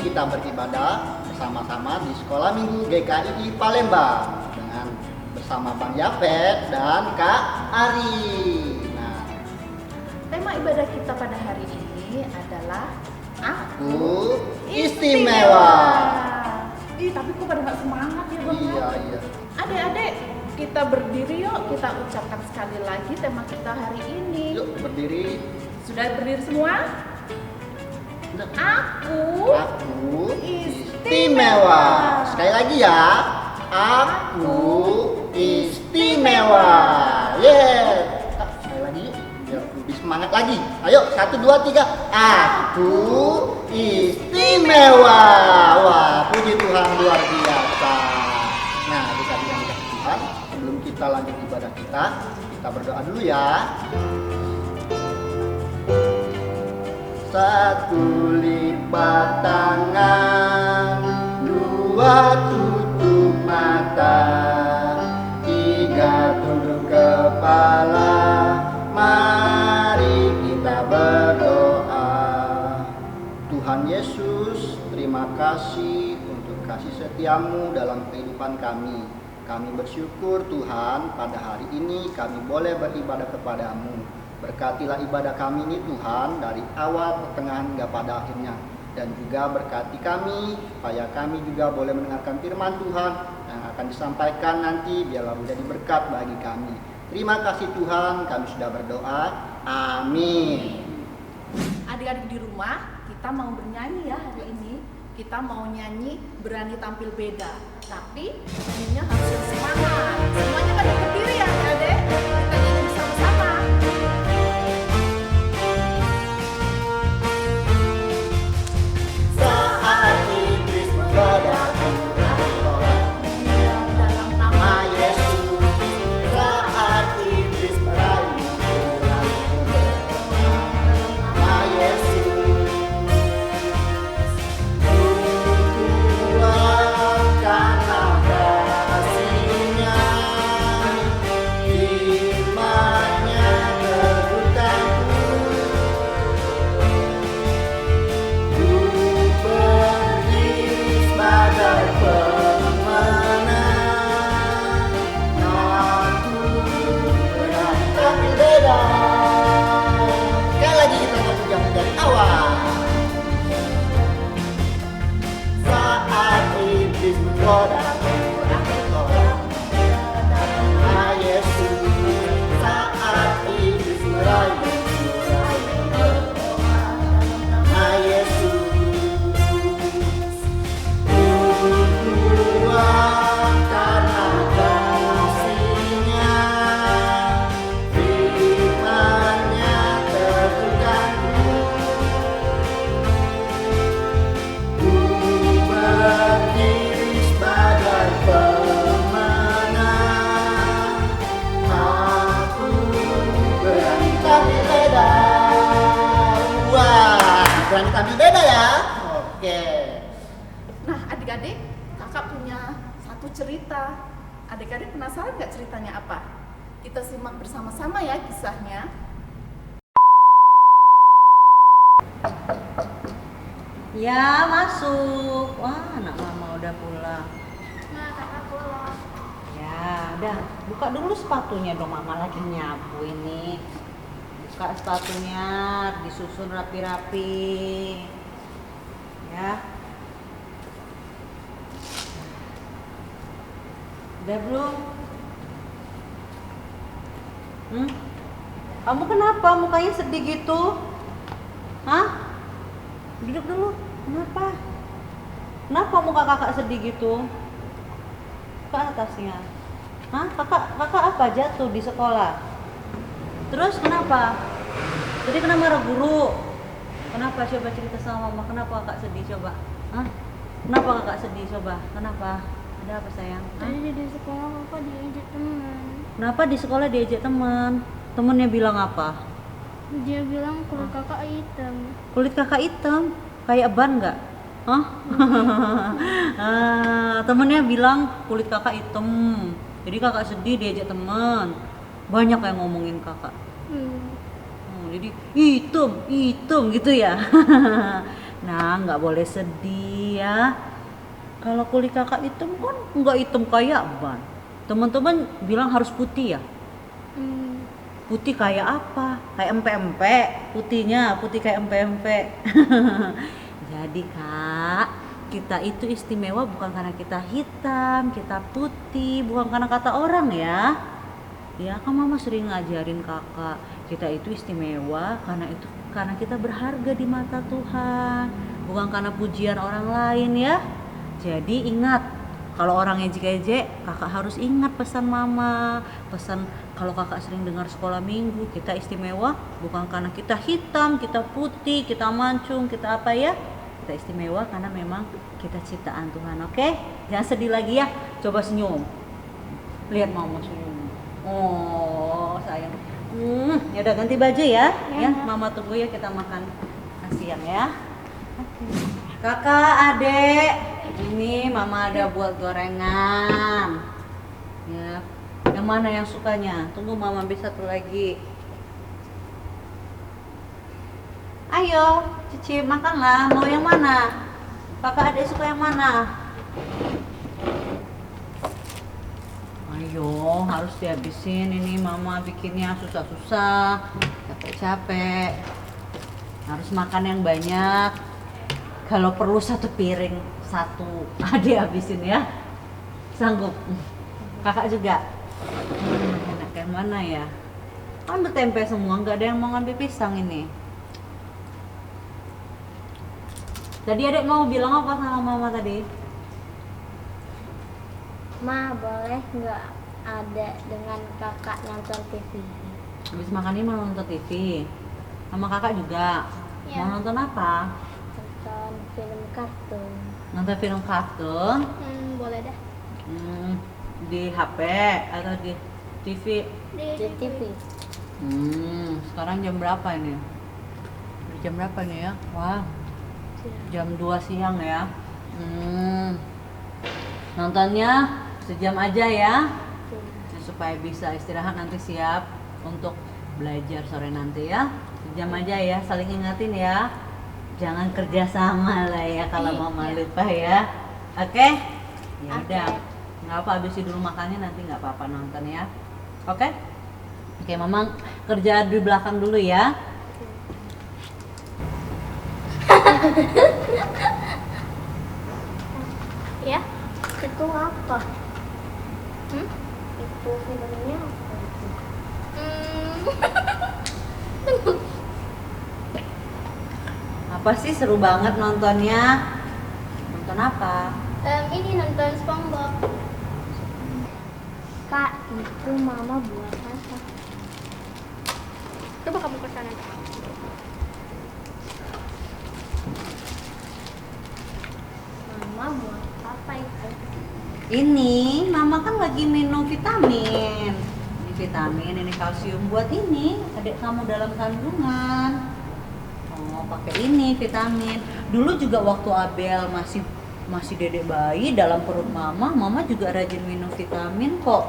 kita beribadah bersama-sama di Sekolah Minggu GKI Palembang dengan bersama Bang Yafet dan Kak Ari. Nah, Tema ibadah kita pada hari ini adalah aku istimewa. Ih, tapi kok pada nggak semangat ya Bang? Iya. Adik-adik, kita berdiri yuk, kita ucapkan sekali lagi tema kita hari ini. Yuk berdiri. Sudah berdiri semua? Aku istimewa. Sekali lagi ya. Aku istimewa. Sekali lagi yuk, biar lebih semangat lagi. Ayo, 1, 2, 3. Aku istimewa. Wah, puji Tuhan luar biasa. Nah, adik-adik Tuhan, sebelum kita lanjut ibadah kita berdoa dulu ya. Satu lipat tangan, dua tutup mata, tiga tunduk kepala, mari kita berdoa. Tuhan Yesus, terima kasih untuk kasih setiamu dalam kehidupan kami. Kami bersyukur Tuhan, pada hari ini kami boleh beribadah kepadamu. Berkatilah ibadah kami ini Tuhan, dari awal, pertengahan, hingga pada akhirnya. Dan juga berkati kami, supaya kami juga boleh mendengarkan firman Tuhan yang akan disampaikan nanti, biarlah menjadi berkat bagi kami. Terima kasih Tuhan, kami sudah berdoa. Amin. Adik-adik di rumah, kita mau bernyanyi ya hari ini. Kita mau nyanyi berani tampil beda. Tapi nyanyinya harus yang semangat. Semuanya pada berdiri ya adik-adik. Kita nyanyi bersama-sama. Saat iblis menggoda dalam nama Yesus, saat iblis merayu nama Yesus, Tuhan karena kasih-Nya, firman-Nya teguhkanku. Berdiri sebagai pemenang, aku berani tampil beda. Sekali lagi kita ngomong dari awal. Saat iblis menggoda, aku tolak nama Yesus. Saat iblis merayu, nama Yesus. Tuhan karena kasih-Nya, firman-Nya teguhkanku. Ku berdiri sebagai pemenang, aku berani tampil beda. Wah, berani tampil beda ya. Oke. Nah adik-adik, kakak punya satu cerita. Adik-adik penasaran nggak ceritanya apa? Kita simak bersama-sama ya kisahnya. Ya, masuk. Wah, anak mama udah pulang. Nah, kakak pulang. Ya, udah. Buka dulu sepatunya dong, mama lagi nyapu ini. Buka sepatunya, disusun rapi-rapi. Ya. Udah belum? Kamu kenapa mukanya sedih gitu? Hah? Duduk dulu. Kenapa? Kenapa muka kakak sedih gitu? Ke atasnya. Hah? Kakak apa jatuh di sekolah? Terus kenapa? Jadi kena marah guru. Kenapa? Coba cerita sama mama. Kenapa kakak sedih coba? Hah? Kenapa kakak sedih coba? Kenapa? Ada apa sayang? Hah? Tadi di sekolah kakak diajak teman. Kenapa di sekolah diajak teman? Temennya bilang apa? Dia bilang kulit kakak hitam. Kulit kakak hitam? Kayak ban nggak? Hah? Temennya bilang kulit kakak hitam. Jadi kakak sedih diajak teman. Banyak yang ngomongin kakak. Jadi hitam gitu ya. Nah, nggak boleh sedih ya. Kalau kulit kakak hitam kan nggak hitam kayak ban. Teman-teman bilang harus putih ya. Putih kayak apa? Kayak empek-empek. Putihnya putih kayak empek-empek. Jadi kak, kita itu istimewa bukan karena kita hitam, kita putih, bukan karena kata orang ya. Ya kan mama sering ngajarin kakak, kita itu istimewa karena kita berharga di mata Tuhan, bukan karena pujian orang lain ya. Jadi ingat, kalau orang ejek-ejek, kakak harus ingat pesan mama. Pesan kalau kakak sering dengar sekolah minggu, kita istimewa bukan karena kita hitam, kita putih, kita mancung, kita apa ya. Kita istimewa karena memang kita ciptaan Tuhan, oke? Jangan sedih lagi ya, coba senyum. Lihat mama senyum. Oh sayang. Ya udah ganti baju ya. Ya, mama tunggu ya, kita makan siang ya. Kakak, adek, ini mama ada buat gorengan. Ya, yang mana yang sukanya? Tunggu mama ambil satu lagi. Ayo, Cici makanlah. Mau yang mana? Kakak, adek suka yang mana? Ayo, harus dihabisin. Ini mama bikinnya susah-susah, capek-capek. Harus makan yang banyak. Kalau perlu satu piring, satu adek habisin ya. Sanggup? Kakak juga? Enak yang mana ya? Ambil tempe semua, nggak ada yang mau ngambil pisang ini. Tadi adek mau bilang apa sama mama tadi? Ma, boleh nggak ada dengan kakak nonton TV? Habis makan ini mau nonton TV. Sama kakak juga. Ya. Mau nonton apa? Nonton film kartun. Nonton film kartun? Boleh dah. Di HP atau di TV? Di TV. Sekarang jam berapa ini? Jam berapa nih ya? Wah, jam 2 siang ya. Nontonnya sejam aja ya, supaya bisa istirahat nanti siap untuk belajar sore nanti ya. Sejam aja ya, saling ingatin ya. Jangan kerja sama lah ya kalau mama lupa ya. Oke? Ya udah. Nggak apa, habisin dulu makannya, nanti nggak apa-apa nonton ya. Oke? Oke, mama kerja di belakang dulu ya. Ya, itu apa? Itu filmnya apa itu? Apa sih, seru banget nontonnya? Nonton apa? Ini nonton SpongeBob. Kak, itu mama buat apa? Coba kamu ke sana. Mama buat apa itu? Ini mama kan lagi minum vitamin. Ini vitamin, ini kalsium buat ini adik kamu dalam kandungan. Oh, pakai ini vitamin. Dulu juga waktu Abel masih dedek bayi dalam perut mama juga rajin minum vitamin kok.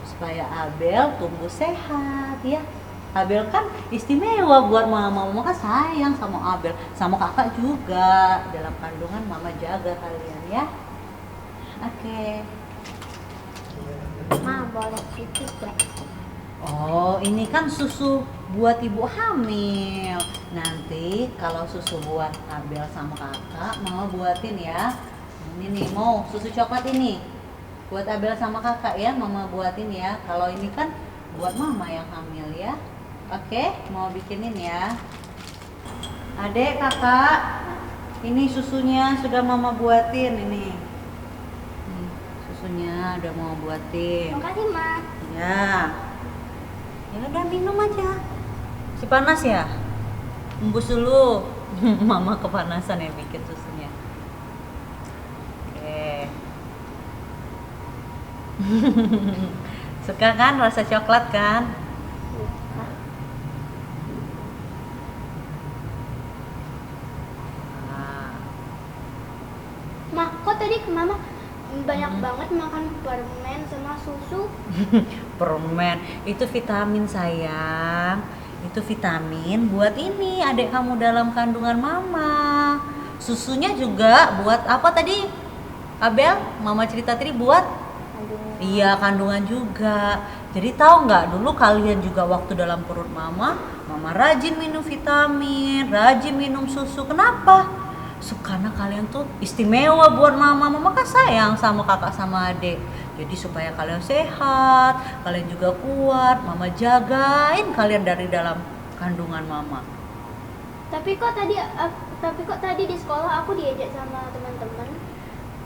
Supaya Abel tumbuh sehat ya. Abel kan istimewa buat mama kan sayang sama Abel, sama kakak juga. Dalam kandungan mama jaga kalian ya. Oke. Ma, boleh itu gak? Oh, ini kan susu buat ibu hamil. Nanti kalau susu buat Abel sama kakak, mama buatin ya. Ini nih, mau susu coklat ini. Buat Abel sama kakak ya, mama buatin ya. Kalau ini kan buat mama yang hamil ya. Oke, mau bikinin ya. Adek, kakak, ini susunya sudah mama buatin ini. Nih, susunya udah mau buatin. Makasih, Ma. Ya. Ya udah minum aja. Si panas ya? Embus dulu. Mama kepanasan ya bikin susunya. Oke. Suka kan rasa coklat kan? Nah, Ma, kok tadi ke Mama banyak banget makan permen sama susu? permen itu vitamin sayang. Itu vitamin buat ini adik kamu dalam kandungan mama. Susunya juga buat apa tadi? Abel, mama cerita tadi buat? Iya, kandungan juga. Jadi tahu nggak, dulu kalian juga waktu dalam perut mama rajin minum vitamin, rajin minum susu. Kenapa? Karena kalian tuh istimewa buat mama kan sayang sama kakak sama adik. Jadi supaya kalian sehat, kalian juga kuat, mama jagain kalian dari dalam kandungan mama. Tapi kok tadi di sekolah aku diajak sama teman-teman.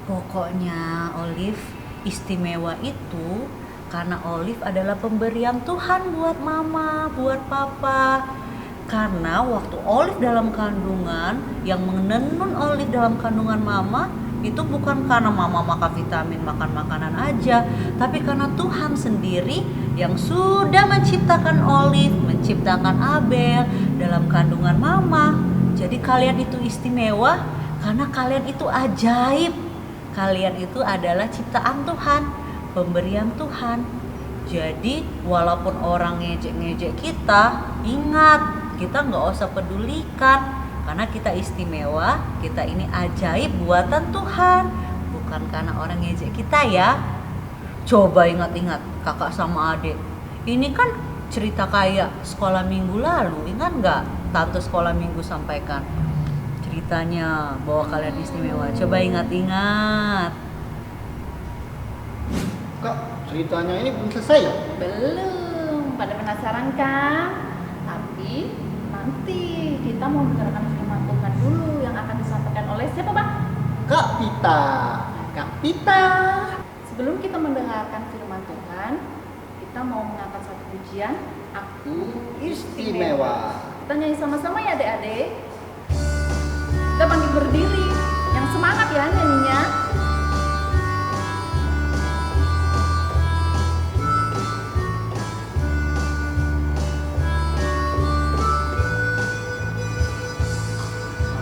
Pokoknya Olive, istimewa itu karena Olive adalah pemberian Tuhan buat mama, buat papa. Karena waktu Olive dalam kandungan, yang menenun Olive dalam kandungan mama itu bukan karena mama makan vitamin, makan makanan aja, tapi karena Tuhan sendiri yang sudah menciptakan Olive, menciptakan Abel dalam kandungan mama. Jadi kalian itu istimewa karena kalian itu ajaib. Kalian itu adalah ciptaan Tuhan, pemberian Tuhan. Jadi walaupun orang ngejek-ngejek kita, ingat, kita nggak usah pedulikan. Karena kita istimewa, kita ini ajaib buatan Tuhan. Bukan karena orang ngejek kita ya. Coba ingat-ingat kakak sama adik. Ini kan cerita kayak sekolah minggu lalu, ingat nggak? Tante sekolah minggu sampaikan ceritanya bahwa kalian istimewa. Coba ingat-ingat. Kak, ceritanya ini belum selesai ya? Belum. Pada penasaran kan? Tapi nanti kita mau mendengarkan firman Tuhan dulu yang akan disampaikan oleh siapa, Pak? Kak Pita. Kak Pita. Sebelum kita mendengarkan firman Tuhan, kita mau mengangkat satu pujian. Aku istimewa. Kita nyanyi sama-sama ya adik-adik. Kita bangkit berdiri. Yang semangat ya nyanyinya.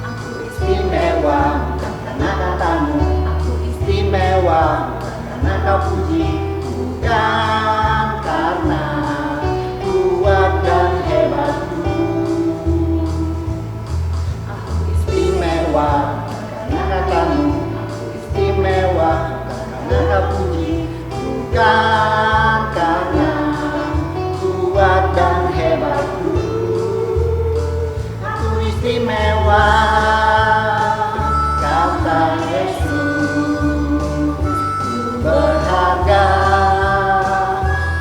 Aku Istimewa karena katamu. Aku istimewa karena kau puji. Bukan karena kuat dan hebatku. Aku istimewa karena katamu. Aku istimewa karena kau puji. Bukan karena kuat dan hebatku. Aku istimewa, kata Yesus. Berharga,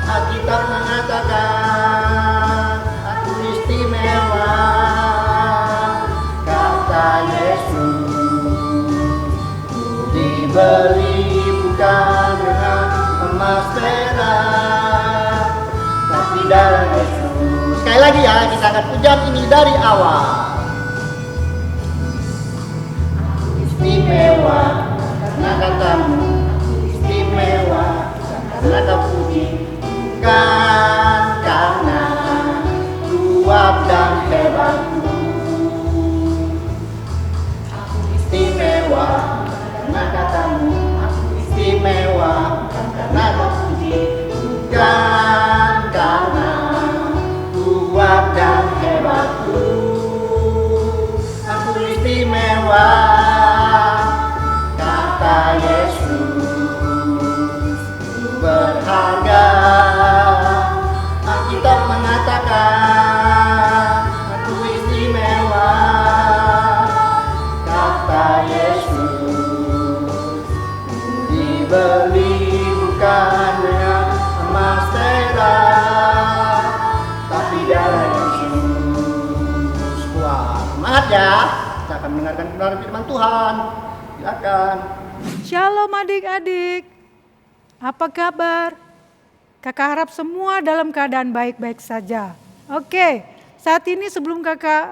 Alkitab mengatakan aku istimewa, kata Yesus. Ku dibeli bukan dengan emas perak, tapi darah Yesus. Sekali lagi ya, kita akan pujian ini dari awal. Aku istimewa karena katamu. Istimewa karena kau puji. Bukan karena kuat dan hebatku. Aku istimewa karena katamu. Aku istimewa karena kau puji. Bukan karena kuat dan hebatku. Aku istimewa, kata Yesus. Berharga, Alkitab mengatakan aku istimewa, kata Yesus. Dibeli bukan dengan emas perak, tapi darah Yesus. Wah, semangat ya. Kita akan mendengarkan kebenaran firman Tuhan. Silakan. Shalom adik-adik, apa kabar? Kakak harap semua dalam keadaan baik-baik saja. Oke, saat ini sebelum kakak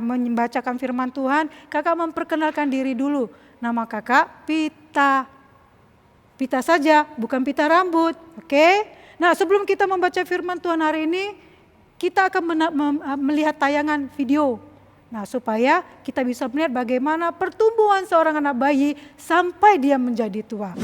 membacakan firman Tuhan, kakak memperkenalkan diri dulu. Nama kakak Pita. Pita saja, bukan pita rambut. Oke, nah sebelum kita membaca firman Tuhan hari ini, kita akan melihat tayangan video. Nah, supaya kita bisa melihat bagaimana pertumbuhan seorang anak bayi sampai dia menjadi tua.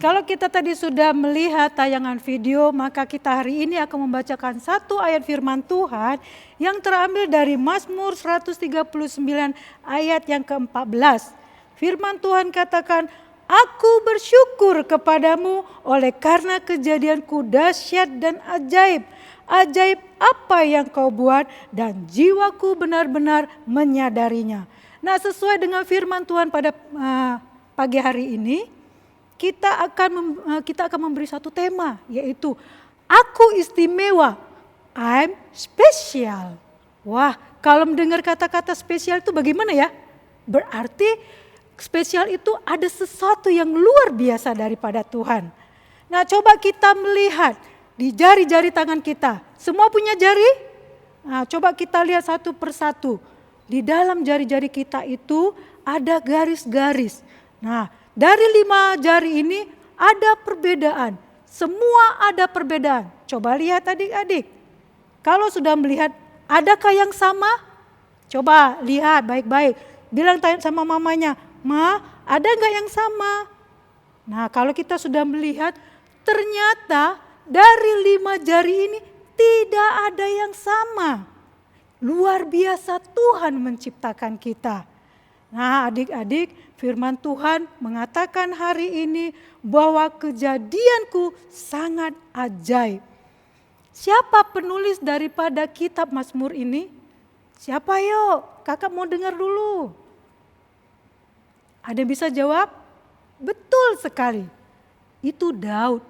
Kalau kita tadi sudah melihat tayangan video, maka kita hari ini akan membacakan satu ayat firman Tuhan yang terambil dari Mazmur 139 ayat yang ke-14. Firman Tuhan katakan, "Aku bersyukur kepadamu oleh karena kejadianku dahsyat dan ajaib. Ajaib apa yang kau buat dan jiwaku benar-benar menyadarinya." Nah, sesuai dengan firman Tuhan pada pagi hari ini, kita akan memberi satu tema, yaitu aku istimewa, I'm special. Wah, kalau mendengar kata-kata spesial itu bagaimana ya? Berarti spesial itu ada sesuatu yang luar biasa daripada Tuhan. Nah, coba kita melihat di jari-jari tangan kita. Semua punya jari? Nah, coba kita lihat satu persatu. Di dalam jari-jari kita itu ada garis-garis. Nah, dari 5 jari ini ada perbedaan. Semua ada perbedaan. Coba lihat adik-adik. Kalau sudah melihat, adakah yang sama? Coba lihat baik-baik. Bilang tanya sama mamanya, "Ma, ada nggak yang sama?" Nah, kalau kita sudah melihat, ternyata dari 5 jari ini tidak ada yang sama. Luar biasa Tuhan menciptakan kita. Nah, adik-adik, firman Tuhan mengatakan hari ini bahwa kejadianku sangat ajaib. Siapa penulis daripada kitab Mazmur ini? Siapa yuk? Kakak mau dengar dulu. Ada yang bisa jawab? Betul sekali. Itu Daud.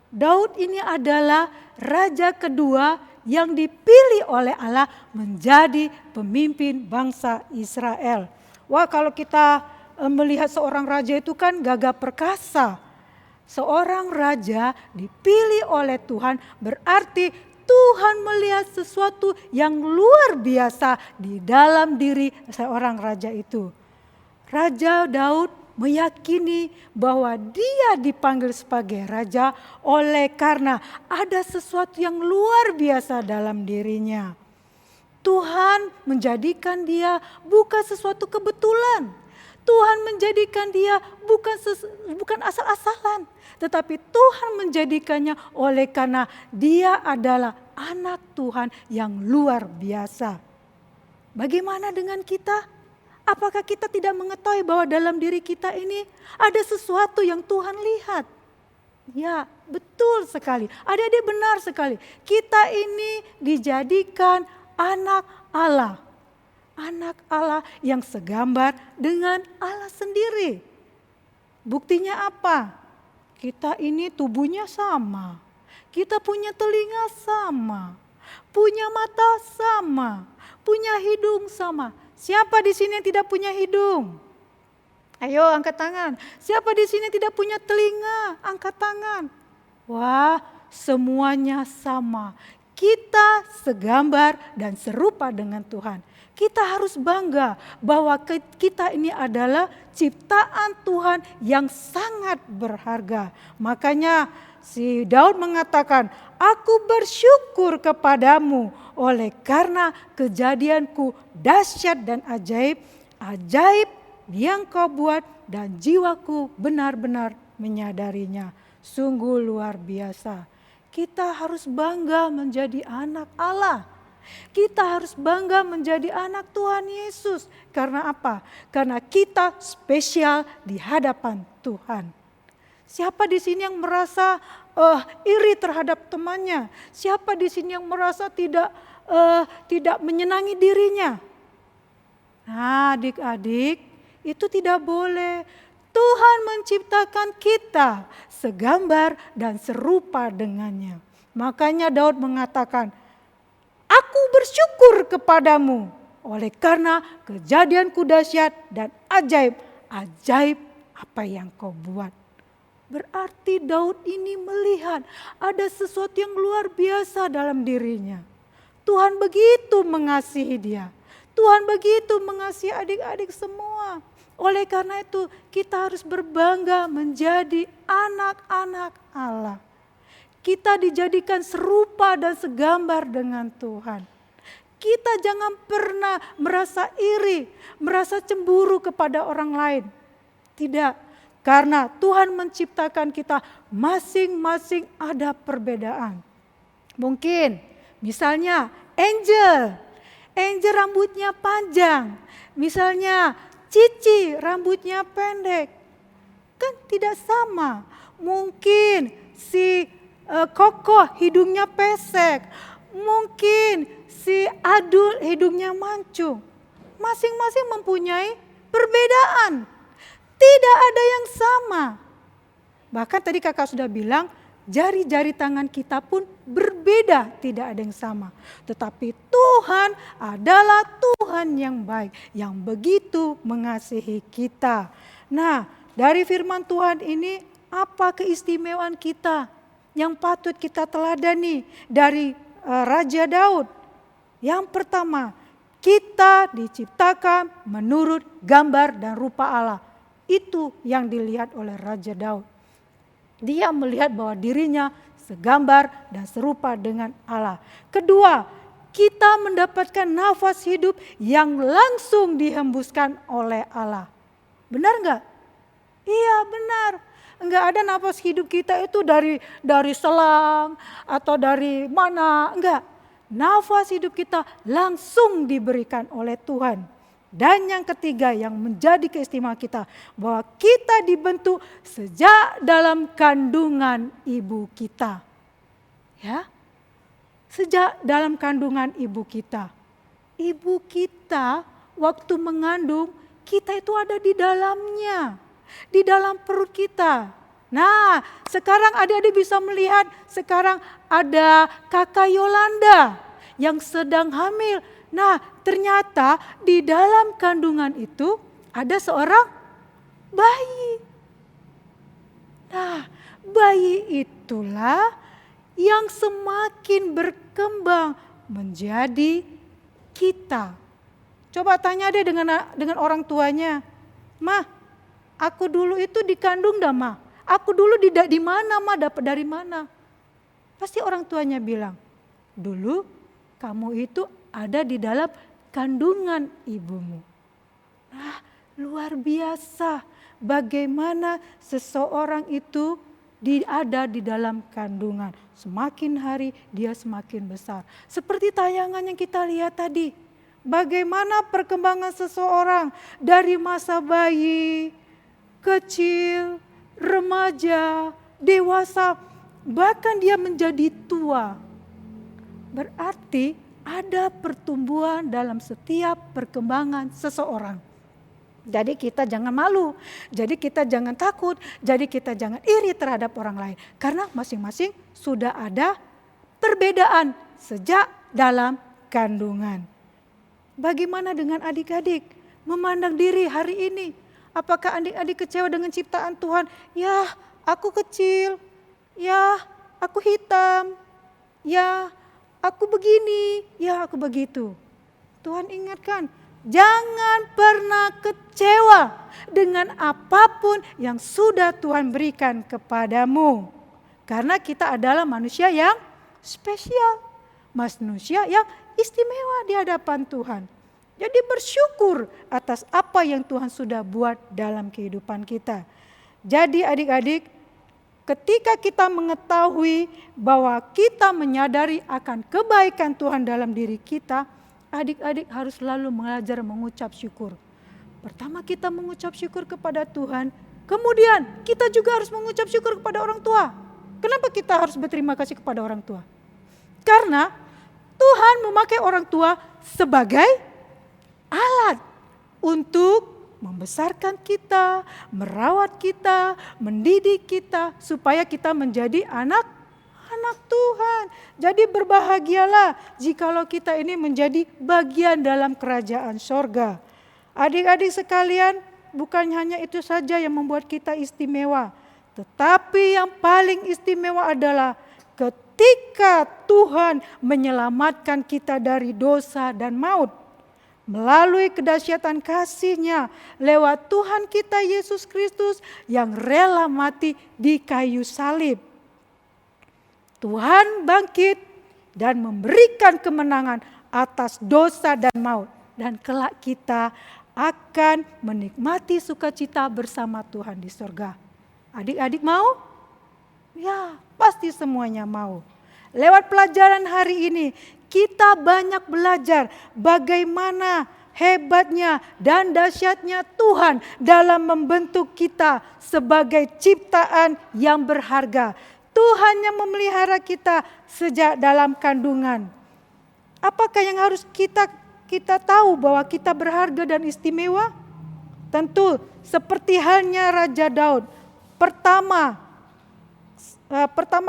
Daud ini adalah raja kedua yang dipilih oleh Allah menjadi pemimpin bangsa Israel. Wah, kalau kita melihat seorang raja itu kan gagah perkasa. Seorang raja dipilih oleh Tuhan berarti Tuhan melihat sesuatu yang luar biasa di dalam diri seorang raja itu. Raja Daud meyakini bahwa dia dipanggil sebagai raja oleh karena ada sesuatu yang luar biasa dalam dirinya. Tuhan menjadikan dia bukan sesuatu kebetulan. Tuhan menjadikan dia bukan asal-asalan. Tetapi Tuhan menjadikannya oleh karena dia adalah anak Tuhan yang luar biasa. Bagaimana dengan kita? Apakah kita tidak mengetahui bahwa dalam diri kita ini ada sesuatu yang Tuhan lihat? Ya, betul sekali. Adik-adik benar sekali. Kita ini dijadikan anak Allah. Anak Allah yang segambar dengan Allah sendiri. Buktinya apa? Kita ini tubuhnya sama. Kita punya telinga sama. Punya mata sama. Punya hidung sama. Siapa di sini yang tidak punya hidung? Ayo angkat tangan. Siapa di sini tidak punya telinga? Angkat tangan. Wah, semuanya sama. Kita segambar dan serupa dengan Tuhan. Kita harus bangga bahwa kita ini adalah ciptaan Tuhan yang sangat berharga. Makanya si Daud mengatakan, aku bersyukur kepadamu oleh karena kejadianku dahsyat dan ajaib. Ajaib yang kau buat dan jiwaku benar-benar menyadarinya. Sungguh luar biasa. Kita harus bangga menjadi anak Allah. Kita harus bangga menjadi anak Tuhan Yesus. Karena apa? Karena kita spesial di hadapan Tuhan. Siapa di sini yang merasa iri terhadap temannya? Siapa di sini yang merasa tidak menyenangi dirinya? Nah, adik-adik, itu tidak boleh. Tuhan menciptakan kita segambar dan serupa dengannya. Makanya Daud mengatakan, aku bersyukur kepadamu oleh karena kejadianku dahsyat dan ajaib. Ajaib apa yang kau buat. Berarti Daud ini melihat ada sesuatu yang luar biasa dalam dirinya. Tuhan begitu mengasihi dia. Tuhan begitu mengasihi adik-adik semua. Oleh karena itu kita harus berbangga menjadi anak-anak Allah. Kita dijadikan serupa dan segambar dengan Tuhan. Kita jangan pernah merasa iri, merasa cemburu kepada orang lain. Tidak, karena Tuhan menciptakan kita masing-masing ada perbedaan. Mungkin misalnya Angel rambutnya panjang. Misalnya Cici rambutnya pendek. Kan tidak sama. Mungkin si Koko hidungnya pesek. Mungkin si Adul hidungnya mancung. Masing-masing mempunyai perbedaan. Tidak ada yang sama. Bahkan tadi kakak sudah bilang, jari-jari tangan kita pun berbeda, tidak ada yang sama. Tetapi Tuhan adalah Tuhan yang baik, yang begitu mengasihi kita. Nah, dari firman Tuhan ini apa keistimewaan kita yang patut kita teladani dari Raja Daud? Yang pertama, kita diciptakan menurut gambar dan rupa Allah. Itu yang dilihat oleh Raja Daud. Dia melihat bahwa dirinya segambar dan serupa dengan Allah. Kedua, kita mendapatkan nafas hidup yang langsung dihembuskan oleh Allah. Benar enggak? Iya benar. Enggak ada nafas hidup kita itu dari selang atau dari mana. Enggak. Nafas hidup kita langsung diberikan oleh Tuhan. Dan yang ketiga yang menjadi keistimewaan kita, bahwa kita dibentuk sejak dalam kandungan ibu kita. Ya, sejak dalam kandungan ibu kita. Ibu kita waktu mengandung, kita itu ada di dalamnya, di dalam perut kita. Nah, sekarang adik-adik bisa melihat, sekarang ada kakak Yolanda yang sedang hamil. Nah, ternyata di dalam kandungan itu ada seorang bayi. Nah, bayi itulah yang semakin berkembang menjadi kita. Coba tanya deh dengan orang tuanya, "Mah, Aku dulu itu dikandung dah Ma. Aku dulu di mana Ma, dapat dari mana? Pasti orang tuanya bilang, dulu kamu itu ada di dalam kandungan ibumu. Nah, luar biasa bagaimana seseorang itu ada di dalam kandungan. Semakin hari dia semakin besar. Seperti tayangan yang kita lihat tadi. Bagaimana perkembangan seseorang dari masa bayi, kecil, remaja, dewasa, bahkan dia menjadi tua. Berarti ada pertumbuhan dalam setiap perkembangan seseorang. Jadi kita jangan malu, jadi kita jangan takut, jadi kita jangan iri terhadap orang lain. Karena masing-masing sudah ada perbedaan sejak dalam kandungan. Bagaimana dengan adik-adik memandang diri hari ini? Apakah adik-adik kecewa dengan ciptaan Tuhan? Ya, aku kecil, ya aku hitam, ya aku begini, ya aku begitu. Tuhan ingatkan, jangan pernah kecewa dengan apapun yang sudah Tuhan berikan kepadamu. Karena kita adalah manusia yang spesial, manusia yang istimewa di hadapan Tuhan. Jadi bersyukur atas apa yang Tuhan sudah buat dalam kehidupan kita. Jadi adik-adik, ketika kita mengetahui bahwa kita menyadari akan kebaikan Tuhan dalam diri kita, adik-adik harus selalu belajar mengucap syukur. Pertama kita mengucap syukur kepada Tuhan, kemudian kita juga harus mengucap syukur kepada orang tua. Kenapa kita harus berterima kasih kepada orang tua? Karena Tuhan memakai orang tua sebagai alat untuk membesarkan kita, merawat kita, mendidik kita supaya kita menjadi anak Tuhan. Jadi berbahagialah jikalau kita ini menjadi bagian dalam kerajaan sorga. Adik-adik sekalian, bukan hanya itu saja yang membuat kita istimewa. Tetapi yang paling istimewa adalah ketika Tuhan menyelamatkan kita dari dosa dan maut. Melalui kedahsyatan kasih-Nya lewat Tuhan kita Yesus Kristus yang rela mati di kayu salib. Tuhan bangkit dan memberikan kemenangan atas dosa dan maut. Dan kelak kita akan menikmati sukacita bersama Tuhan di surga. Adik-adik mau? Ya, pasti semuanya mau. Lewat pelajaran hari ini, kita banyak belajar bagaimana hebatnya dan dahsyatnya Tuhan dalam membentuk kita sebagai ciptaan yang berharga. Tuhan yang memelihara kita sejak dalam kandungan. Apakah yang harus kita tahu bahwa kita berharga dan istimewa? Tentu seperti halnya Raja Daud. Pertama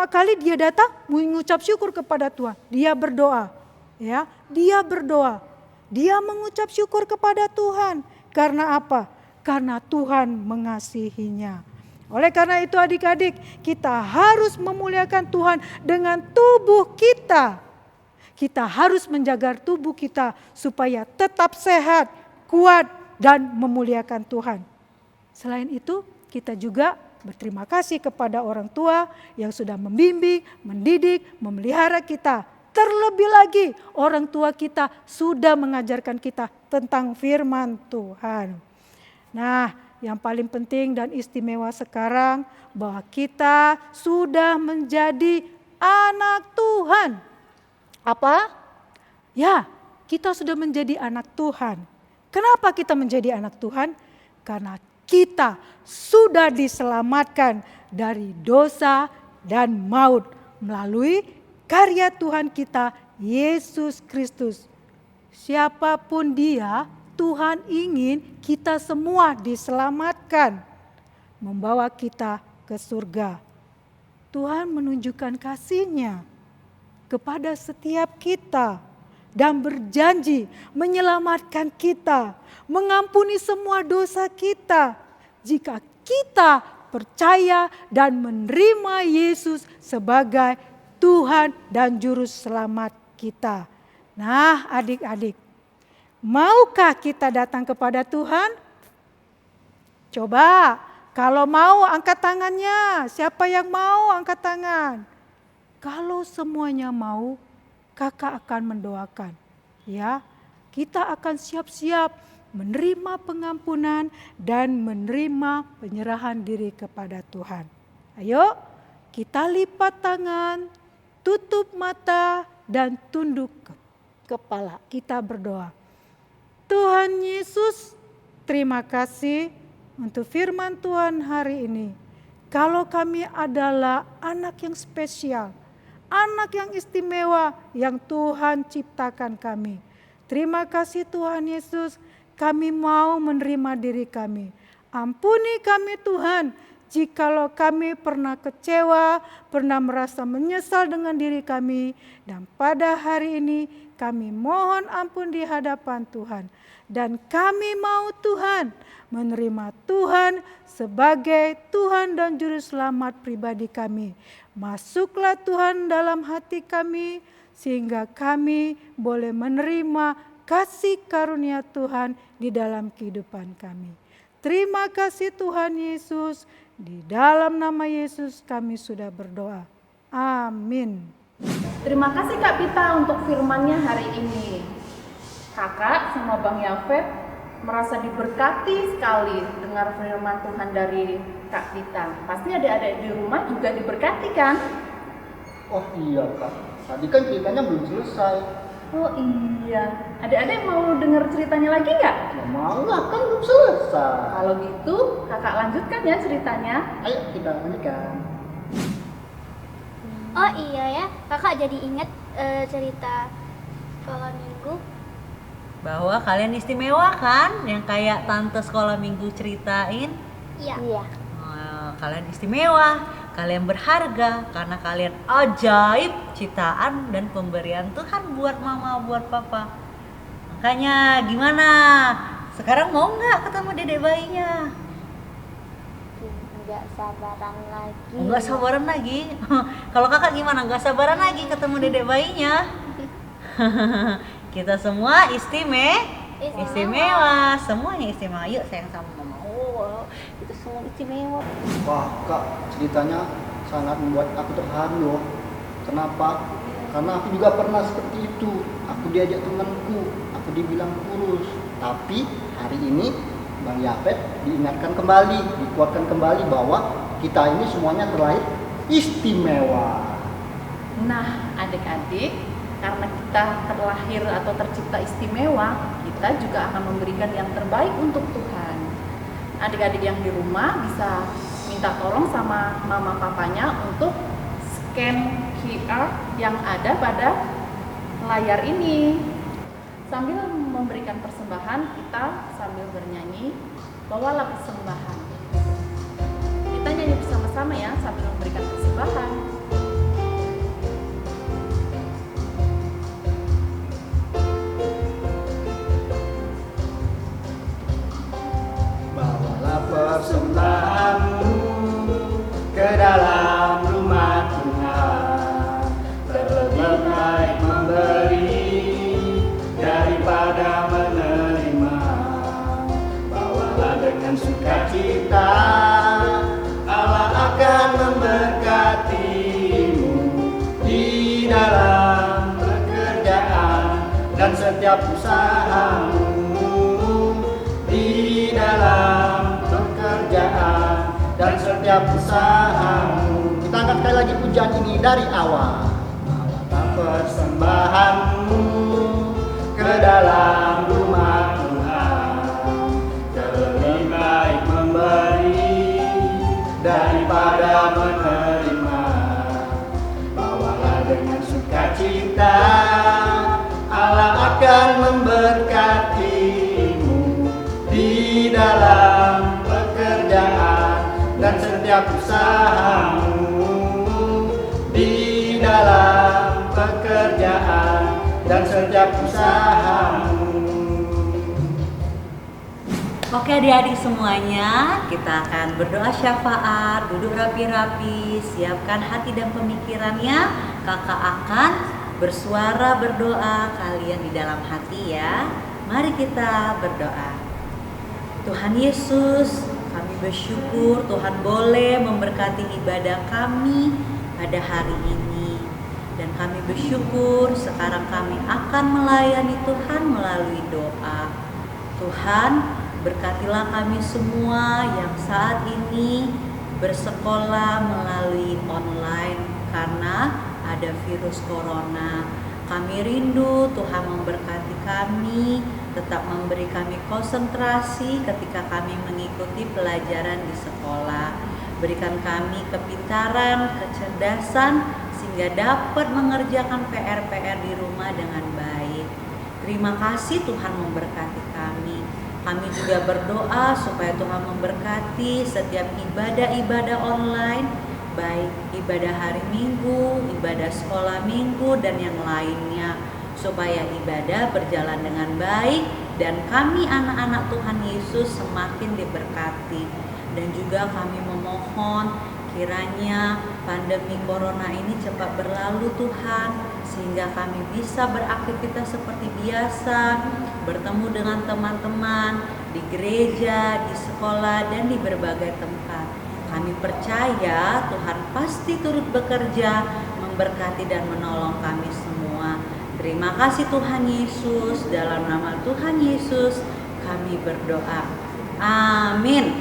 kali dia datang mengucap syukur kepada Tuhan. Dia berdoa, ya. Dia berdoa. Dia mengucap syukur kepada Tuhan. Karena apa? Karena Tuhan mengasihinya. Oleh karena itu adik-adik, kita harus memuliakan Tuhan dengan tubuh kita. Kita harus menjaga tubuh kita supaya tetap sehat, kuat, dan memuliakan Tuhan. Selain itu, kita juga berterima kasih kepada orang tua yang sudah membimbing, mendidik, memelihara kita. Terlebih lagi orang tua kita sudah mengajarkan kita tentang firman Tuhan. Nah, yang paling penting dan istimewa sekarang bahwa kita sudah menjadi anak Tuhan. Apa? Ya, kita sudah menjadi anak Tuhan. Kenapa kita menjadi anak Tuhan? Karena kita sudah diselamatkan dari dosa dan maut melalui karya Tuhan kita, Yesus Kristus. Siapapun dia, Tuhan ingin kita semua diselamatkan, membawa kita ke surga. Tuhan menunjukkan kasih-Nya kepada setiap kita dan berjanji menyelamatkan kita, mengampuni semua dosa kita jika kita percaya dan menerima Yesus sebagai Tuhan dan Juru Selamat kita. Nah, adik-adik, maukah kita datang kepada Tuhan? Coba, kalau mau angkat tangannya. Siapa yang mau angkat tangan? Kalau semuanya mau, kakak akan mendoakan. Ya, kita akan siap-siap menerima pengampunan dan menerima penyerahan diri kepada Tuhan. Ayo, kita lipat tangan, tutup mata, dan tunduk kepala. Kita berdoa. Tuhan Yesus, terima kasih untuk firman Tuhan hari ini. Kalau kami adalah anak yang spesial, anak yang istimewa yang Tuhan ciptakan kami. Terima kasih Tuhan Yesus, kami mau menerima diri kami. Ampuni kami Tuhan, jikalau kami pernah kecewa, pernah merasa menyesal dengan diri kami. Dan pada hari ini kami mohon ampun di hadapan Tuhan. Dan kami mau Tuhan menerima Tuhan sebagai Tuhan dan Juru Selamat pribadi kami. Masuklah Tuhan dalam hati kami sehingga kami boleh menerima kasih karunia Tuhan di dalam kehidupan kami. Terima kasih Tuhan Yesus, di dalam nama Yesus kami sudah berdoa. Amin. Terima kasih Kak Pita untuk firman-Nya hari ini. Kakak sama Bang Yafet merasa diberkati sekali dengar firman Tuhan dari Kak Pita. Pasti adik-adik di rumah juga diberkati kan? Oh iya Kak, tadi kan ceritanya belum selesai. Oh iya, adik-adik mau dengar ceritanya lagi nggak? Ya mau lah, kan belum selesai. Kalau gitu kakak lanjutkan ya ceritanya. Ayo kita lanjutkan. Oh iya ya, kakak jadi ingat cerita sekolah minggu. Bahwa kalian istimewa kan, yang kayak tante sekolah minggu ceritain. Iya. Kalian istimewa, kalian berharga karena kalian ajaib ciptaan dan pemberian Tuhan buat mama, buat papa. Makanya gimana? Sekarang mau nggak ketemu dedek bayinya? Nggak sabaran lagi. Nggak sabaran lagi? Kalau kakak gimana? Nggak sabaran lagi ketemu dedek bayinya? Kita semua istimewa, semuanya istimewa. Yuk sayang sama mama. Oh, itu semua istimewa. Wah Kak, ceritanya sangat membuat aku terharu loh. Kenapa? Karena aku juga pernah seperti itu. Aku diajak temanku, aku dibilang kurus. Tapi hari ini Bang Yafet diingatkan kembali, dikuatkan kembali bahwa kita ini semuanya terlahir istimewa. Nah adik-adik, karena kita terlahir atau tercipta istimewa, kita juga akan memberikan yang terbaik untuk Tuhan. Adik-adik yang di rumah bisa minta tolong sama mama papanya untuk scan QR yang ada pada layar ini. Sambil memberikan persembahan, kita sambil bernyanyi, bawalah persembahan. Kita nyanyi bersama-sama ya sambil memberikan persembahan. Bawalah persembahanmu ke dalam rumah Tuhan. Terlebih baik memberi daripada menerima. Bawalah dengan sukacita, Allah akan memberkatimu di dalam pekerjaan dan setiap usahamu. Di dalam pekerjaan dan setiap usahamu. Kita angkat sekali lagi pujian ini dari awal. Bawalah persembahanmu ke dalam rumah Tuhan. Terlebih baik memberi daripada menerima. Bawalah dengan sukacita, Allah akan memberkatimu di dalam pekerjaan dan setiap usahamu. Di dalam pekerjaan dan setiap usahamu. Oke adik-adik semuanya, kita akan berdoa syafaat, duduk rapi-rapi, siapkan hati dan pemikirannya. Kakak akan bersuara berdoa, kalian di dalam hati ya. Mari kita berdoa. Tuhan Yesus, kami bersyukur Tuhan boleh memberkati ibadah kami pada hari ini. Dan kami bersyukur sekarang kami akan melayani Tuhan melalui doa. Tuhan, berkatilah kami semua yang saat ini bersekolah melalui online karena ada virus corona. Kami rindu Tuhan memberkati kami, tetap memberi kami konsentrasi ketika kami mengikuti pelajaran di sekolah. Berikan kami kepintaran, kecerdasan, sehingga dapat mengerjakan PR-PR di rumah dengan baik. Terima kasih Tuhan memberkati kami. Kami juga berdoa supaya Tuhan memberkati setiap ibadah-ibadah online, baik ibadah hari Minggu, ibadah sekolah Minggu, dan yang lainnya, supaya ibadah berjalan dengan baik dan kami anak-anak Tuhan Yesus semakin diberkati. Dan juga kami memohon kiranya pandemi corona ini cepat berlalu Tuhan, sehingga kami bisa beraktivitas seperti biasa, bertemu dengan teman-teman di gereja, di sekolah, dan di berbagai tempat. Kami percaya Tuhan pasti turut bekerja, memberkati dan menolong kami semua. Terima kasih Tuhan Yesus, dalam nama Tuhan Yesus kami berdoa. Amin.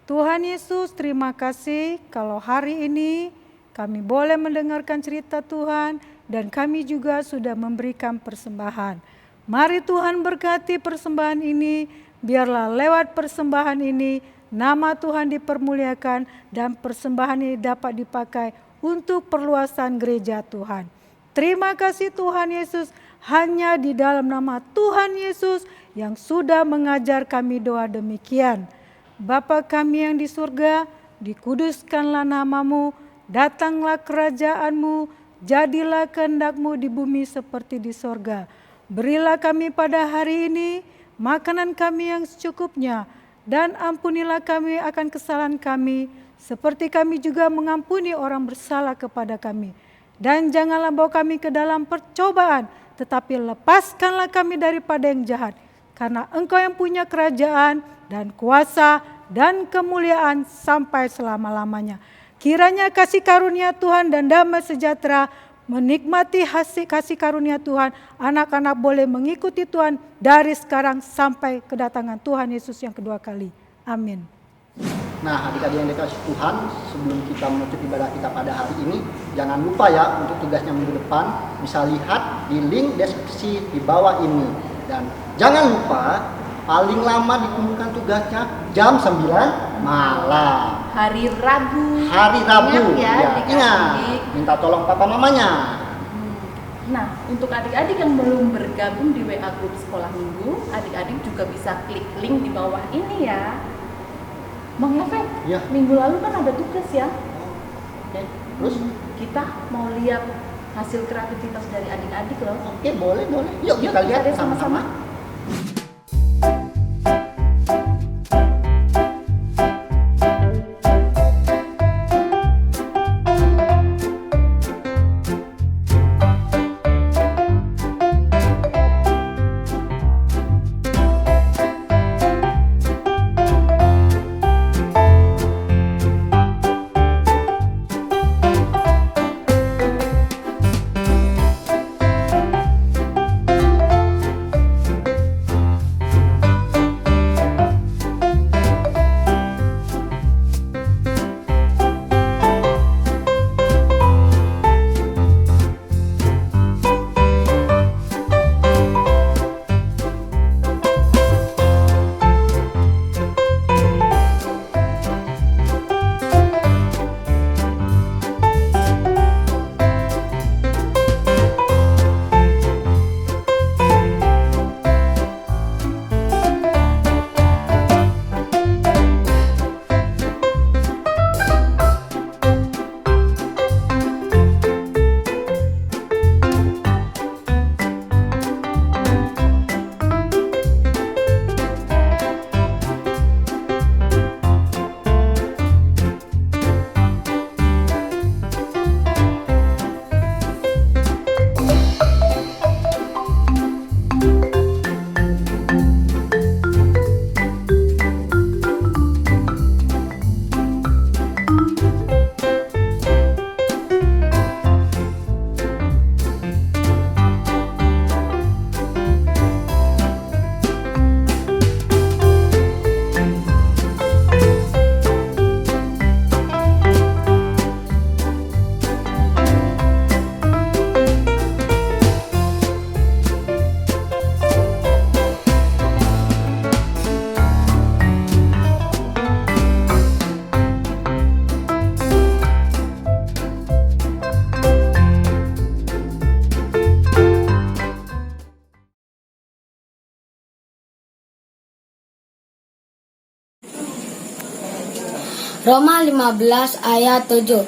Tuhan Yesus, terima kasih kalau hari ini kami boleh mendengarkan cerita Tuhan dan kami juga sudah memberikan persembahan. Mari Tuhan berkati persembahan ini, biarlah lewat persembahan ini nama Tuhan dipermuliakan dan persembahan ini dapat dipakai untuk perluasan gereja Tuhan. Terima kasih Tuhan Yesus, hanya di dalam nama Tuhan Yesus yang sudah mengajar kami doa demikian. Bapa kami yang di surga, dikuduskanlah namamu, datanglah kerajaanmu, jadilah kehendak-Mu di bumi seperti di surga. Berilah kami pada hari ini makanan kami yang secukupnya, dan ampunilah kami akan kesalahan kami, seperti kami juga mengampuni orang bersalah kepada kami. Dan janganlah bawa kami ke dalam percobaan, tetapi lepaskanlah kami daripada yang jahat. Karena Engkau yang punya kerajaan dan kuasa dan kemuliaan sampai selama-lamanya. Kiranya kasih karunia Tuhan dan damai sejahtera, menikmati kasih karunia Tuhan, anak-anak boleh mengikuti Tuhan dari sekarang sampai kedatangan Tuhan Yesus yang kedua kali. Amin. Nah, adik-adik yang dikasih Tuhan, sebelum kita menutup ibadah kita pada hari ini, jangan lupa ya untuk tugasnya minggu depan bisa lihat di link deskripsi di bawah ini. Dan jangan lupa paling lama dikumpulkan tugasnya jam 9 malam. Hari Rabu. Hari Rabu. Ingat ya, Ya, adik-adik. ingat. Minta tolong papa mamanya. Nah, untuk adik-adik yang belum bergabung di WA Grup Sekolah Minggu, adik-adik juga bisa klik link di bawah ini ya. Bang Novel, Ya. minggu lalu kan ada tugas ya. Oke, terus? Kita mau lihat hasil kreativitas dari adik-adik loh. Oke, boleh. Yuk kita lihat sama-sama. Roma 15 ayat 7.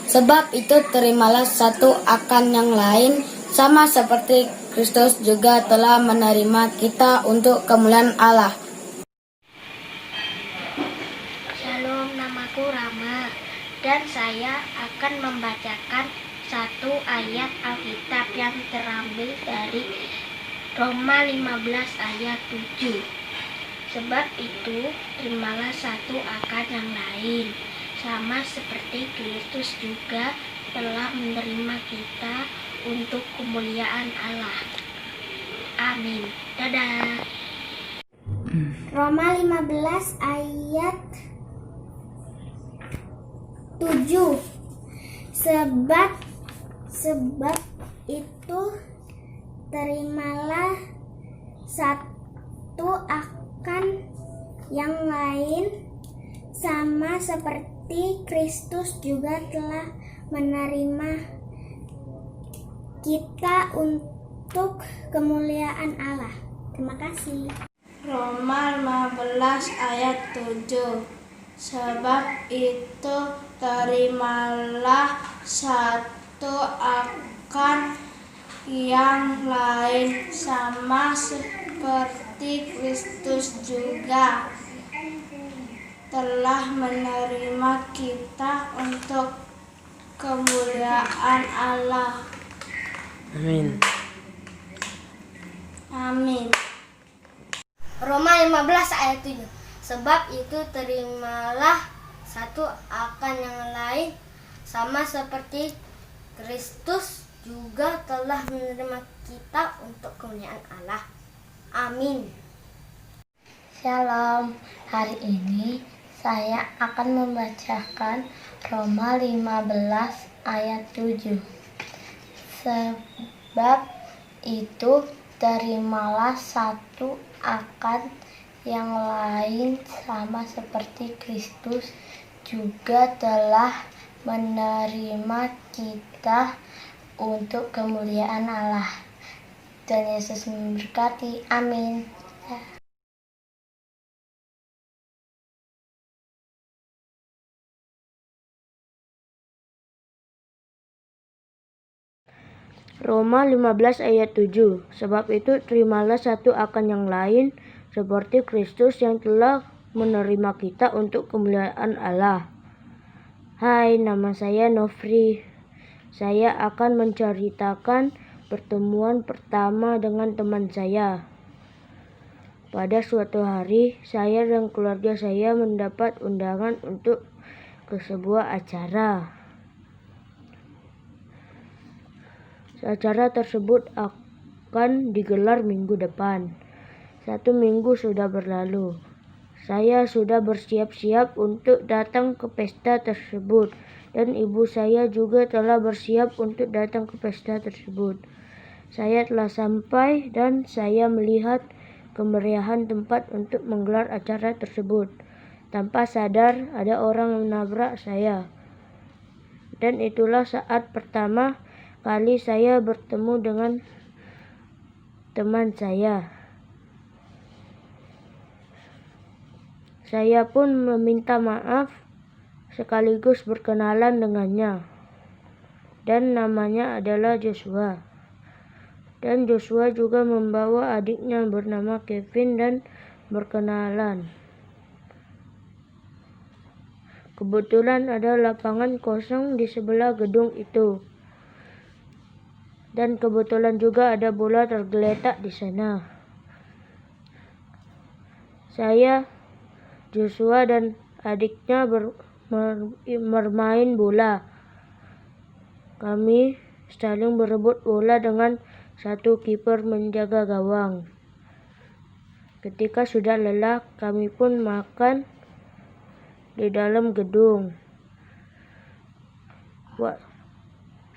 Sebab itu terimalah satu akan yang lain, sama seperti Kristus juga telah menerima kita untuk kemuliaan Allah. Shalom, namaku Rama dan saya akan membacakan satu ayat Alkitab yang terambil dari Roma 15 ayat 7. Sebab itu terimalah satu akan yang lain, sama seperti Kristus juga telah menerima kita untuk kemuliaan Allah. Amin. Dadah. Roma 15 ayat 7. Sebab itu terimalah satu akan yang lain, sama seperti Kristus juga telah menerima kita untuk kemuliaan Allah. Terima kasih. Roma 15 ayat 7. Sebab itu terimalah satu akan yang lain, sama seperti Kristus juga telah menerima kita untuk kemuliaan Allah. Amin. Amin. Roma 15 ayat 7. Sebab itu terimalah satu akan yang lain, sama seperti Kristus juga telah menerima kita untuk kemuliaan Allah. Amin. Shalom, hari ini saya akan membacakan Roma 15 ayat 7. Sebab itu terimalah satu akan yang lain, sama seperti Kristus juga telah menerima kita untuk kemuliaan Allah. Dan Yesus memberkati. Amin. Roma 15 ayat 7. Sebab itu terimalah satu akan yang lain, seperti Kristus yang telah menerima kita untuk kemuliaan Allah. Hai, nama saya Nofri. Saya akan menceritakan pertemuan pertama dengan teman saya. Pada suatu hari, saya dan keluarga saya mendapat undangan untuk ke sebuah acara. Acara tersebut akan digelar minggu depan. 1 minggu sudah berlalu. Saya sudah bersiap-siap untuk datang ke pesta tersebut, dan ibu saya juga telah bersiap untuk datang ke pesta tersebut. Saya telah sampai dan saya melihat kemeriahan tempat untuk menggelar acara tersebut. Tanpa sadar, ada orang menabrak saya. Dan itulah saat pertama kali saya bertemu dengan teman saya. Saya pun meminta maaf sekaligus berkenalan dengannya. Dan namanya adalah Joshua. Dan Joshua juga membawa adiknya bernama Kevin dan berkenalan. Kebetulan ada lapangan kosong di sebelah gedung itu. Dan kebetulan juga ada bola tergeletak di sana. Saya, Joshua dan adiknya bermain bola. Kami saling berebut bola dengan satu kiper menjaga gawang. Ketika sudah lelah, kami pun makan di dalam gedung.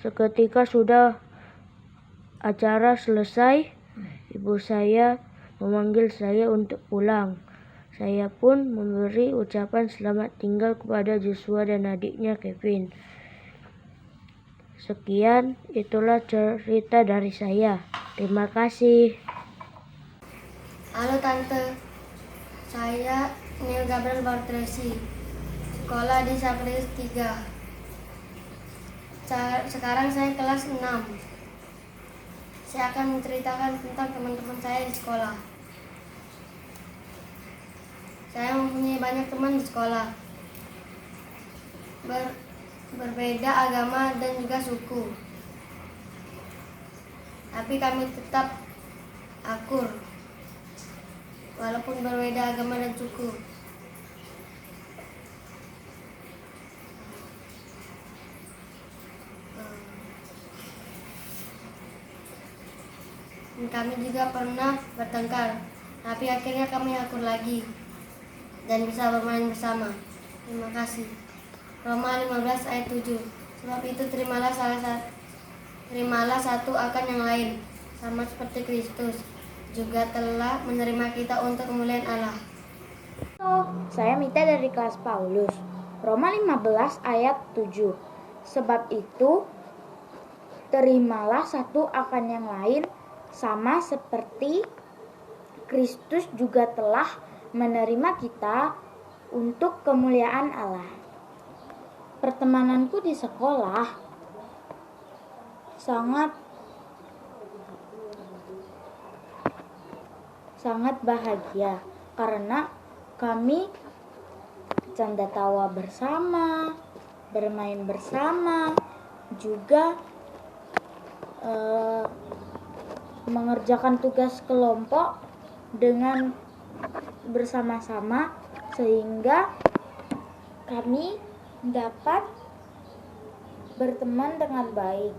Seketika sudah acara selesai, ibu saya memanggil saya untuk pulang. Saya pun memberi ucapan selamat tinggal kepada Joshua dan adiknya Kevin. Sekian, itulah cerita dari saya. Terima kasih. Halo Tante, saya Neil Gabriel Bartresi. sekolah di Sakris 3. Sekarang saya kelas 6. Saya akan menceritakan tentang teman-teman saya di sekolah. Saya mempunyai banyak teman di sekolah. Berbeda agama dan juga suku. Tapi kami tetap akur. Walaupun berbeda agama dan suku. Kami juga pernah bertengkar, tapi akhirnya kami akur lagi dan bisa bermain bersama. Terima kasih. Roma 15 ayat 7. Sebab itu terimalah satu akan yang lain, sama seperti Kristus juga telah menerima kita untuk kemuliaan Allah. Saya Mita dari kelas Paulus. Roma 15 ayat 7. Sebab itu terimalah satu akan yang lain, sama seperti Kristus juga telah menerima kita untuk kemuliaan Allah. Pertemananku di sekolah sangat bahagia karena kami canda tawa bersama, bermain bersama, juga mengerjakan tugas kelompok dengan bersama-sama sehingga kami dapat berteman dengan baik.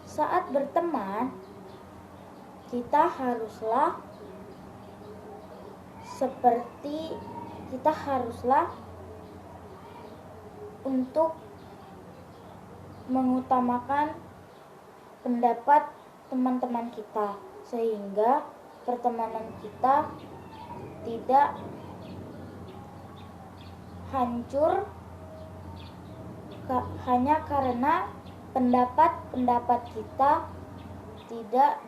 Saat berteman, kita haruslah untuk mengutamakan pendapat teman-teman kita sehingga pertemanan kita tidak hancur hanya karena pendapat kita tidak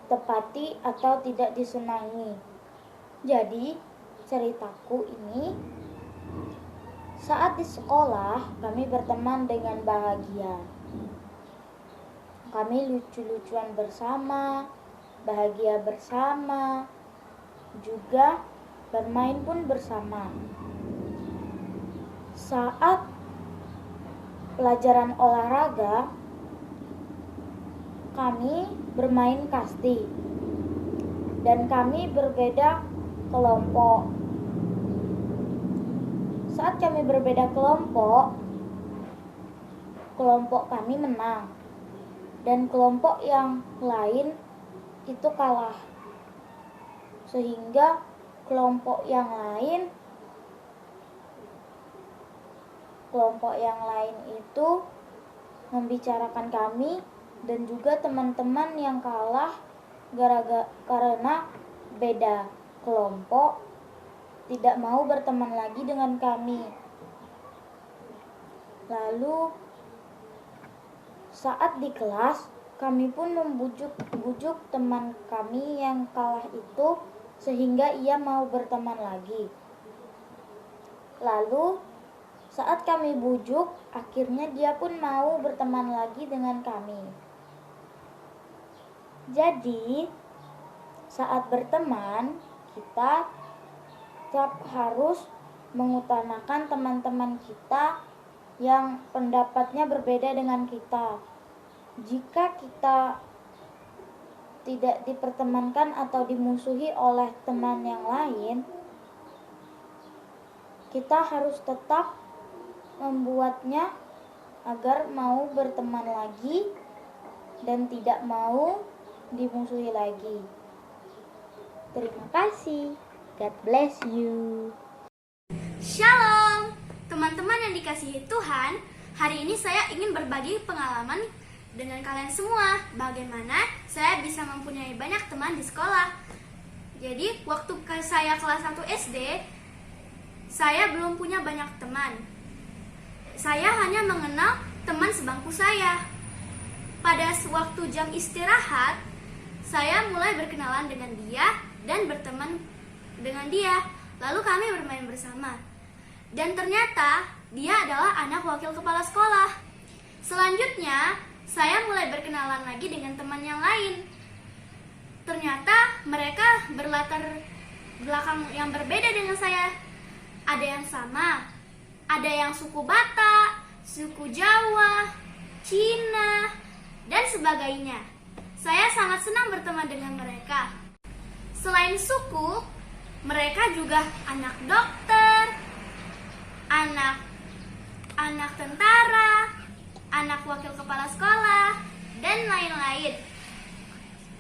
ditepati atau tidak disenangi. Jadi ceritaku ini, saat di sekolah kami berteman dengan bahagia. Kami lucu-lucuan bersama, bahagia bersama, juga bermain pun bersama. Saat pelajaran olahraga, kami bermain kasti dan kami berbeda kelompok. Saat kami berbeda kelompok kami menang dan kelompok yang lain itu kalah, sehingga kelompok yang lain itu membicarakan kami dan juga teman-teman yang kalah karena beda kelompok tidak mau berteman lagi dengan kami. Lalu saat di kelas, kami pun membujuk teman kami yang kalah itu sehingga ia mau berteman lagi. Lalu saat kami bujuk, akhirnya dia pun mau berteman lagi dengan kami. Jadi, saat berteman, kita tetap harus mengutamakan teman-teman kita yang pendapatnya berbeda dengan kita. Jika kita tidak dipertemankan atau dimusuhi oleh teman yang lain, kita harus tetap membuatnya agar mau berteman lagi dan tidak mau dimusuhi lagi. Terima kasih. God bless you. Shalom, teman-teman yang dikasihi Tuhan. Hari ini saya ingin berbagi pengalaman dengan kalian semua. Bagaimana saya bisa mempunyai banyak teman di sekolah. Jadi, waktu saya kelas 1 SD, saya belum punya banyak teman. Saya hanya mengenal teman sebangku saya. Pada waktu jam istirahat, saya mulai berkenalan dengan dia dan berteman dengan dia. Lalu kami bermain bersama. Dan ternyata dia adalah anak wakil kepala sekolah. Selanjutnya, saya mulai berkenalan lagi dengan teman yang lain. Ternyata mereka berlatar belakang yang berbeda dengan saya. Ada yang sama, ada yang suku Batak, suku Jawa, Cina, dan sebagainya. Saya sangat senang berteman dengan mereka. Selain suku, mereka juga anak dokter, anak tentara, anak wakil kepala sekolah, dan lain-lain.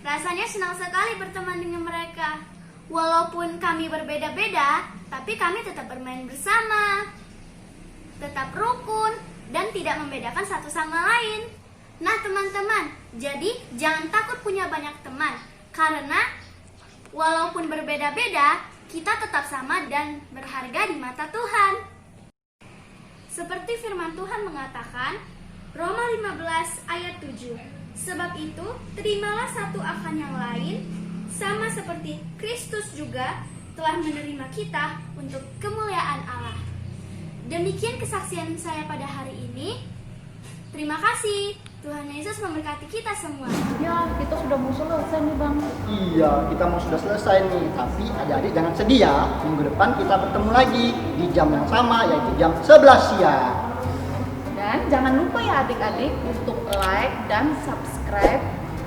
Rasanya senang sekali berteman dengan mereka. Walaupun kami berbeda-beda, tapi kami tetap bermain bersama, tetap rukun, dan tidak membedakan satu sama lain. Nah teman-teman, jadi jangan takut punya banyak teman, karena walaupun berbeda-beda, kita tetap sama dan berharga di mata Tuhan. Seperti firman Tuhan mengatakan, Roma 15 ayat 7, sebab itu terimalah satu akan yang lain, sama seperti Kristus juga telah menerima kita untuk kemuliaan Allah. Demikian kesaksian saya pada hari ini. Terima kasih. Tuhan Yesus memberkati kita semua. Ya, kita sudah mau selesai nih Bang. Iya, kita mau sudah selesai nih. Tapi adik-adik jangan sedih ya. Minggu depan kita bertemu lagi di jam yang sama, yaitu jam 11 siang. Dan jangan lupa ya adik-adik untuk like dan subscribe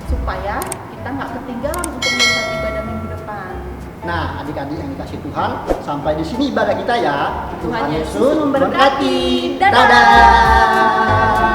supaya kita nggak ketinggalan untuk melihat ibadah minggu depan. Nah, adik-adik yang dikasih Tuhan, sampai di sini ibadah kita ya. Tuhan Yesus memberkati. Dadah.